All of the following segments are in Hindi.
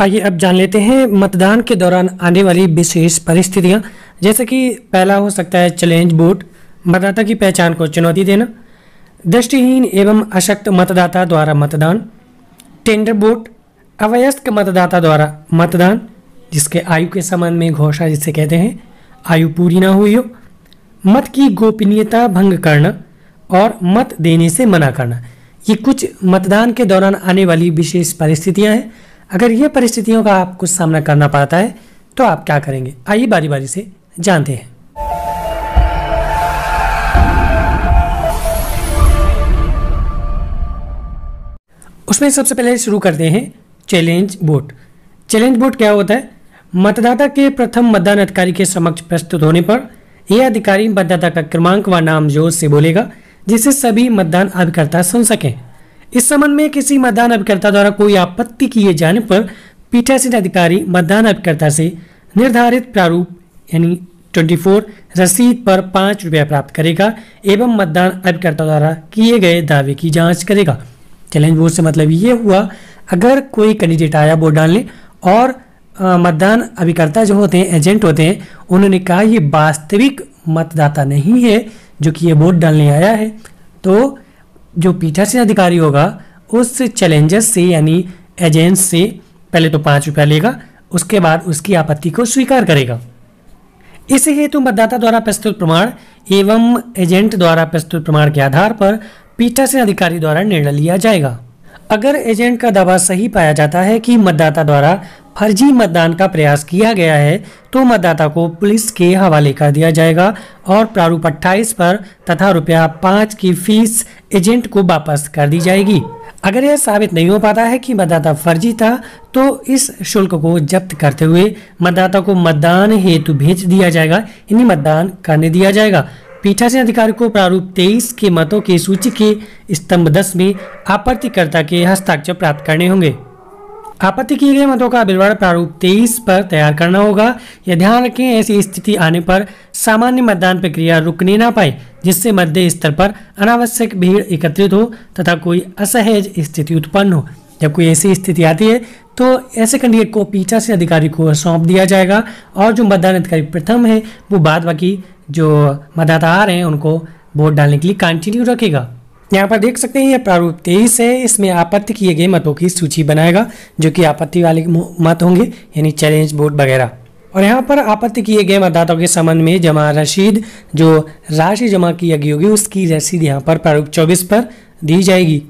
आइए अब जान लेते हैं मतदान के दौरान आने वाली विशेष परिस्थितियां। जैसे कि पहला हो सकता है चैलेंज वोट, मतदाता की पहचान को चुनौती देना, दृष्टिहीन एवं अशक्त मतदाता द्वारा मतदान, टेंडर वोट, अवयस्क मतदाता द्वारा मतदान जिसके आयु के संबंध में घोषणा जिसे कहते हैं आयु पूरी ना हुई हो, मत की गोपनीयता भंग करना और मत देने से मना करना। ये कुछ मतदान के दौरान आने वाली विशेष परिस्थितियां हैं। अगर ये परिस्थितियों का आपको सामना करना पड़ता है तो आप क्या करेंगे, आइए बारी बारी से जानते हैं। उसमें सबसे पहले शुरू करते हैं चैलेंज वोट। चैलेंज वोट क्या होता है? मतदाता के प्रथम मतदान अधिकारी के समक्ष प्रस्तुत होने पर यह अधिकारी मतदाता का क्रमांक व नाम जोर से बोलेगा जिससे सभी मतदान अभिकर्ता सुन सकें। इस संबंध में किसी मतदान अभिकर्ता द्वारा कोई आपत्ति किए जाने पर पीठासीन अधिकारी मतदान अभिकर्ता से निर्धारित प्रारूप यानी 24 रसीद पर 5 रुपया प्राप्त करेगा एवं मतदान अभिकर्ता द्वारा किए गए दावे की जांच करेगा। चैलेंज वोट से मतलब ये हुआ, अगर कोई कैंडिडेट आया वोट डालने और मतदान अभिकर्ता जो होते हैं, एजेंट होते हैं, उन्होंने कहा ये वास्तविक मतदाता नहीं है जो कि ये वोट डालने आया है, तो जो पीठासीन अधिकारी होगा उस चैलेंजर से यानी एजेंट से पहले तो 5 रुपया लेगा, उसके बाद उसकी आपत्ति को स्वीकार करेगा। इसी हेतु मतदाता द्वारा प्रस्तुत प्रमाण एवं एजेंट द्वारा प्रस्तुत प्रमाण के आधार पर पीठासीन अधिकारी द्वारा निर्णय लिया जाएगा। अगर एजेंट का दावा सही पाया जाता है कि मतदाता द्वारा फर्जी मतदान का प्रयास किया गया है तो मतदाता को पुलिस के हवाले कर दिया जाएगा और प्रारूप 28 पर तथा रुपया 5 की फीस एजेंट को वापस कर दी जाएगी। अगर यह साबित नहीं हो पाता है कि मतदाता फर्जी था तो इस शुल्क को जब्त करते हुए मतदाता को मतदान हेतु भेज दिया जाएगा, यानी मतदान करने दिया जाएगा। पीठासीन अधिकारी को प्रारूप 23 के मतों की सूची के स्तंभ 10 में आपत्तिकर्ता के हस्ताक्षर प्राप्त करने होंगे। आपत्ति किए गए मतों का विवरण प्रारूप 23 पर तैयार करना होगा। यह ध्यान रखें ऐसी स्थिति आने पर सामान्य मतदान प्रक्रिया रुकने ना पाए जिससे मध्य स्तर पर अनावश्यक भीड़ एकत्रित हो तथा कोई असहज स्थिति उत्पन्न हो। जब कोई ऐसी स्थिति आती है तो ऐसे कैंडिडेट को पीठासीन अधिकारी को सौंप दिया जाएगा और जो मतदान अधिकारी प्रथम है वो बाद बाकी जो मतदाता आ रहे हैं उनको वोट डालने के लिए कंटिन्यू रखेगा। यहाँ पर देख सकते हैं यह प्रारूप 23 है, इसमें आपत्ति किए गए मतों की सूची बनाएगा जो कि आपत्ति वाले मत होंगे यानी चैलेंज वोट वगैरह। और यहाँ पर आपत्ति किए गए मतदाताओं के संबंध में जमा रसीद जो राशि जमा की गई होगी उसकी रसीद यहाँ पर प्रारूप 24 पर दी जाएगी।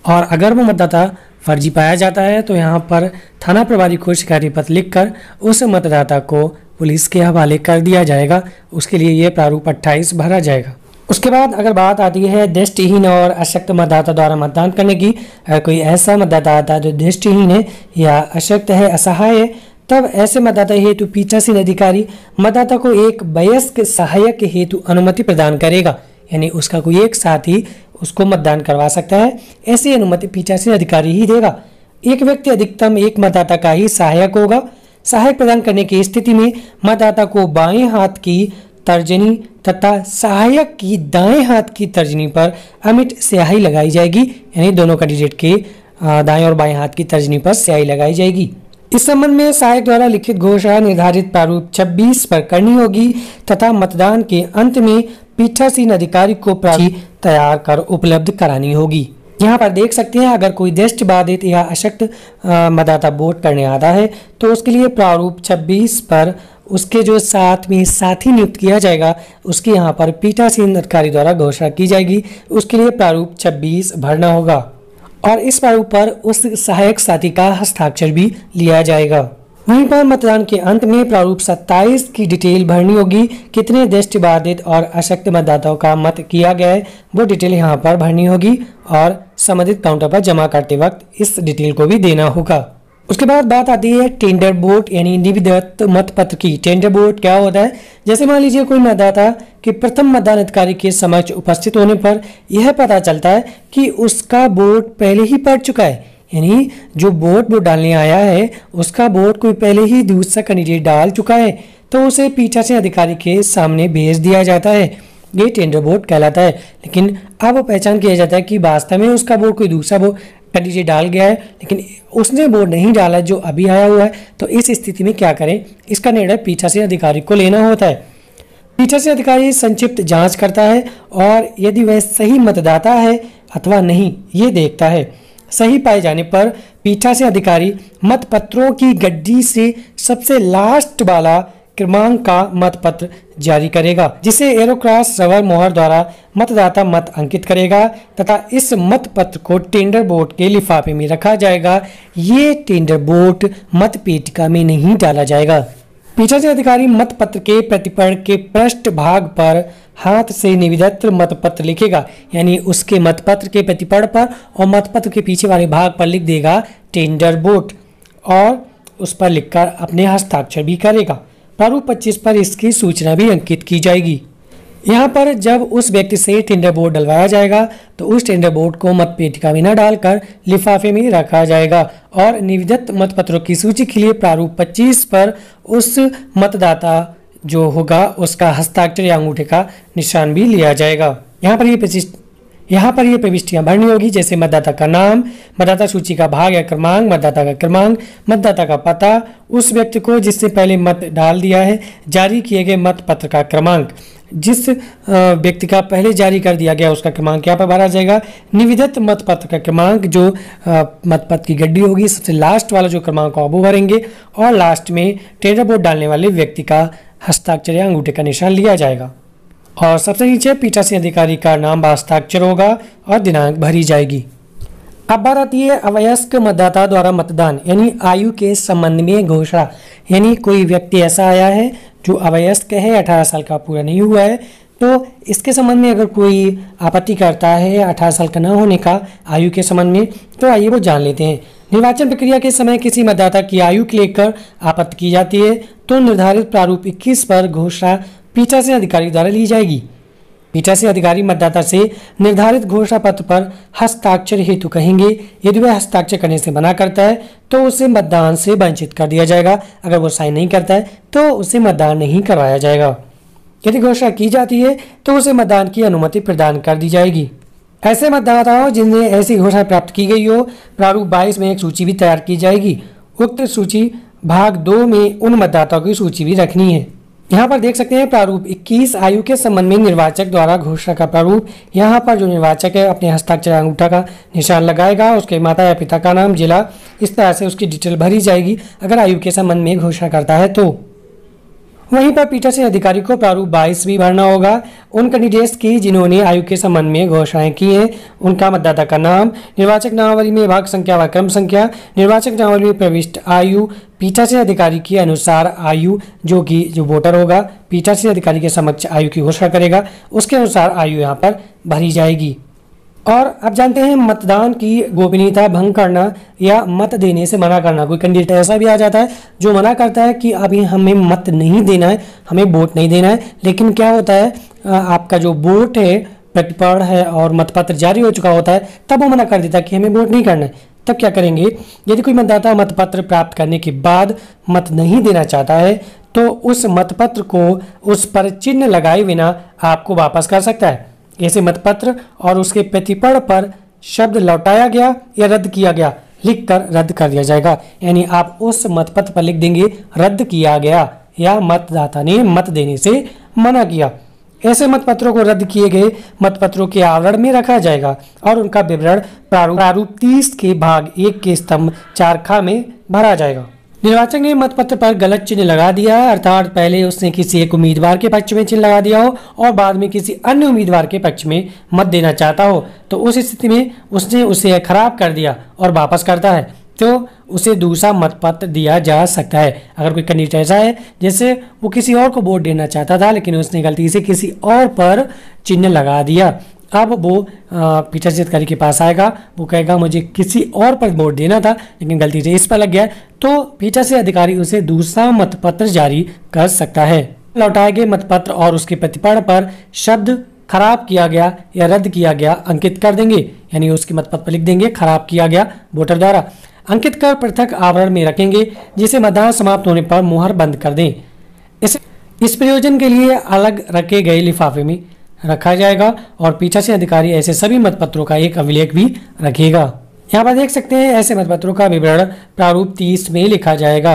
और अगर वो मतदाता फर्जी पाया जाता है तो यहाँ पर थाना प्रभारी को शिकायत पत्र लिखकर उस मतदाता को पुलिस के हवाले कर दिया जाएगा। उसके लिए ये प्रारूप 28 भरा जाएगा। उसके बाद अगर बात आती है दृष्टिहीन और अशक्त मतदाता द्वारा मतदान करने की, अगर कोई ऐसा मतदाता आता है जो दृष्टिहीन है या अशक्त है, असहाय है, तब ऐसे मतदाता हेतु पीठासीन अधिकारी मतदाता को एक वयस्क सहायक हेतु अनुमति प्रदान करेगा, यानी उसका कोई एक साथी उसको मतदान करवा सकता है। ऐसी अनुमति पीठासीन अधिकारी ही देगा। एक व्यक्ति अधिकतम एक मतदाता का ही सहायक होगा। सहायक प्रदान करने की स्थिति में मतदाता को बाएं हाथ की तर्जनी तथा सहायक की दाएं हाथ की तर्जनी पर अमिट स्याही लगाई जाएगी, यानी दोनों कैंडिडेट के दाएं और बाएं हाथ की तर्जनी पर स्याही लगाई जाएगी। इस संबंध में सहायक द्वारा लिखित घोषणा निर्धारित प्रारूप 26 पर करनी होगी तथा मतदान के अंत में पीठासीन अधिकारी को प्रारूप तैयार कर उपलब्ध करानी होगी। यहाँ पर देख सकते हैं अगर कोई दृष्टिबाधित या अशक्त मतदाता वोट करने आता है तो उसके लिए प्रारूप 26 पर उसके जो साथ में साथी नियुक्त किया जाएगा उसकी यहाँ पर पीठासीन अधिकारी द्वारा घोषणा की जाएगी। उसके लिए प्रारूप 26 भरना होगा और इस प्रारूप पर उस सहायक साथी का हस्ताक्षर भी लिया जाएगा। वहीं पर मतदान के अंत में प्रारूप 27 की डिटेल भरनी होगी। कितने दृष्टिबाधित और अशक्त मतदाताओं का मत किया गया है वो डिटेल यहाँ पर भरनी होगी और संबंधित काउंटर पर जमा करते वक्त इस डिटेल को भी देना होगा। उसके बाद बात आती है टेंडर वोट यानी निविदत्त मत पत्र की। टेंडर वोट क्या होता है? जैसे मान लीजिए कोई मतदाता के प्रथम मतदान अधिकारी के समक्ष उपस्थित होने पर यह पता चलता है कि उसका वोट पहले ही पड़ चुका है, यानी जो वोट वो डालने आया है उसका वोट कोई पहले ही दूसरा कैंडिडेट डाल चुका है तो उसे पीठासीन अधिकारी के सामने भेज दिया जाता है। ये टेंडर वोट कहलाता है। लेकिन अब पहचान किया जाता है कि वास्तव में उसका वोट कोई दूसरा कंडीशन डाल गया है लेकिन उसने वो नहीं डाला जो अभी आया हुआ है, तो इस स्थिति में क्या करें, इसका निर्णय पीठासीन अधिकारी को लेना होता है। पीठासीन अधिकारी संक्षिप्त जांच करता है और यदि वह सही मतदाता है अथवा नहीं ये देखता है। सही पाए जाने पर पीठासीन अधिकारी मतपत्रों की गड्डी से सबसे लास्ट वाला क्रमांक का मतपत्र जारी करेगा, जिसे एरोक्रॉस रबर मोहर द्वारा मतदाता मत अंकित करेगा तथा इस मतपत्र को टेंडर बोर्ड के लिफाफे में रखा जाएगा। ये टेंडर बोर्ड मत पेटिका में नहीं डाला जाएगा। पीठासीन अधिकारी मतपत्र के प्रतिपर्ण के पृष्ठ भाग पर हाथ से निविदत मतपत्र लिखेगा, यानी उसके मतपत्र के प्रतिपर्ण पर और मतपत्र के पीछे वाले भाग पर लिख देगा टेंडर बोर्ड और उस पर लिखकर अपने हस्ताक्षर भी करेगा। प्रारूप 25 पर इसकी सूचना भी अंकित की जाएगी। यहाँ पर जब उस व्यक्ति से टेंडर बोर्ड डलवाया जाएगा तो उस टेंडर बोर्ड को मत पेटिका में न डालकर लिफाफे में रखा जाएगा और निविदत मतपत्रों की सूची के लिए प्रारूप 25 पर उस मतदाता जो होगा उसका हस्ताक्षर या अंगूठे का निशान भी लिया जाएगा। यहाँ पर ये प्रविष्टियां भरनी होगी, जैसे मतदाता का नाम, मतदाता सूची का भाग या क्रमांक, मतदाता का क्रमांक, मतदाता का पता, उस व्यक्ति को जिसने पहले मत डाल दिया है, जारी किए गए मत पत्र का क्रमांक, जिस व्यक्ति का पहले जारी कर दिया गया उसका क्रमांक यहाँ पर भरा जाएगा, निविदत मतपत्र का क्रमांक जो मतपत्र की गड्डी होगी सबसे लास्ट वाला जो क्रमांक वो भरेंगे और लास्ट में टेंडर बोर्ड डालने वाले व्यक्ति का हस्ताक्षर या अंगूठे का निशान लिया जाएगा और सबसे नीचे पीठासीन अधिकारी का नाम व हस्ताक्षर होगा और दिनांक भरी जाएगी। अब बात आती है अवयस्क मतदाता द्वारा मतदान यानी आयु के संबंध में घोषणा, यानी कोई व्यक्ति ऐसा आया है जो अवयस्क है, 18 साल का पूरा नहीं हुआ है, तो इसके संबंध में अगर कोई आपत्ति करता है 18 साल का न होने का आयु के संबंध में, तो आइए वो जान लेते हैं। निर्वाचन प्रक्रिया के समय किसी मतदाता की आयु को लेकर आपत्ति की जाती है तो निर्धारित प्रारूप 21 पर घोषणा पीठासीन अधिकारी द्वारा ली जाएगी। पीठासीन अधिकारी मतदाता से निर्धारित घोषणा पत्र पर हस्ताक्षर हेतु कहेंगे। यदि वह हस्ताक्षर करने से मना करता है तो उसे मतदान से वंचित कर दिया जाएगा। अगर वो साइन नहीं करता है तो उसे मतदान नहीं करवाया जाएगा। यदि घोषणा की जाती है तो उसे मतदान की अनुमति प्रदान कर दी जाएगी। ऐसे मतदाताओं जिन्हें ऐसी घोषणा प्राप्त की गई हो, प्रारूप 22 में एक सूची भी तैयार की जाएगी। उक्त सूची भाग 2 में उन मतदाताओं की सूची भी रखनी है। यहाँ पर देख सकते हैं प्रारूप 21 आयु के संबंध में निर्वाचक द्वारा घोषणा का प्रारूप। यहाँ पर जो निर्वाचक है अपने हस्ताक्षर अंगूठा का निशान लगाएगा, उसके माता या पिता का नाम, जिला, इस तरह से उसकी डिटेल भरी जाएगी अगर आयु के संबंध में घोषणा करता है तो। वहीं पर पीठासीन अधिकारी को प्रारूप 22 भी भरना होगा। उन कैंडिडेट्स की जिन्होंने आयु के संबंध में घोषणाएं की हैं, उनका मतदाता का नाम, निर्वाचक नामावली में भाग संख्या व क्रम संख्या, निर्वाचक नामावली में प्रविष्ट आयु, पीठासीन अधिकारी के अनुसार आयु जो वोटर होगा पीठासीन अधिकारी के समक्ष आयु की घोषणा करेगा, उसके अनुसार आयु यहाँ पर भरी जाएगी। और अब जानते हैं मतदान की गोपनीयता भंग करना या मत देने से मना करना। कोई कैंडिडेट ऐसा भी आ जाता है जो मना करता है कि अभी हमें मत नहीं देना है, हमें वोट नहीं देना है, लेकिन क्या होता है आपका जो वोट है प्रतिपर्ण है और मतपत्र जारी हो चुका होता है, तब वो मना कर देता है कि हमें वोट नहीं करना है। तब क्या करेंगे, यदि कोई मतदाता मतपत्र प्राप्त करने के बाद मत नहीं देना चाहता है तो उस मतपत्र को उस पर चिन्ह लगाए बिना आपको वापस कर सकता है। ऐसे मतपत्र और उसके प्रतिपर्ण पर शब्द लौटाया गया या रद्द किया गया लिखकर रद्द कर दिया जाएगा, यानी आप उस मतपत्र पर लिख देंगे रद्द किया गया या मतदाता ने मत देने से मना किया। ऐसे मतपत्रों को रद्द किए गए मतपत्रों के आवरण में रखा जाएगा और उनका विवरण प्रारूप 30 के भाग 1 के स्तंभ 4 ख में भरा जाएगा। निर्वाचक ने मतपत्र पर गलत चिन्ह लगा दिया, अर्थात पहले उसने किसी एक उम्मीदवार के पक्ष में चिन्ह लगा दिया हो और बाद में किसी अन्य उम्मीदवार के पक्ष में मत देना चाहता हो, तो उस स्थिति में उसने उसे खराब कर दिया और वापस करता है तो उसे दूसरा मतपत्र दिया जा सकता है। अगर कोई कैंडिडेट ऐसा है जैसे वो किसी और को वोट देना चाहता था लेकिन उसने गलती से किसी और पर चिन्ह लगा दिया, अब वो पीठासीन अधिकारी के पास आएगा, वो कहेगा मुझे किसी और पर वोट देना था लेकिन गलती से इस पर लग गया, तो पीठासीन अधिकारी उसे दूसरा मतपत्र जारी कर सकता है। लौटाए गए मतपत्र और उसके प्रतिपर्ण पर शब्द खराब किया गया या रद्द किया गया अंकित कर देंगे, यानी उसके मतपत्र पर लिख देंगे खराब किया गया वोटर द्वारा, अंकित कर पृथक आवरण में रखेंगे जिसे मतदान समाप्त होने पर मुहर बंद कर दें। इस प्रयोजन के लिए अलग रखे गए लिफाफे में रखा जाएगा और पीठासीन अधिकारी ऐसे सभी मतपत्रों का एक अभिलेख भी रखेगा। यहाँ पर देख सकते हैं ऐसे मतपत्रों का विवरण प्रारूप 30 में लिखा जाएगा।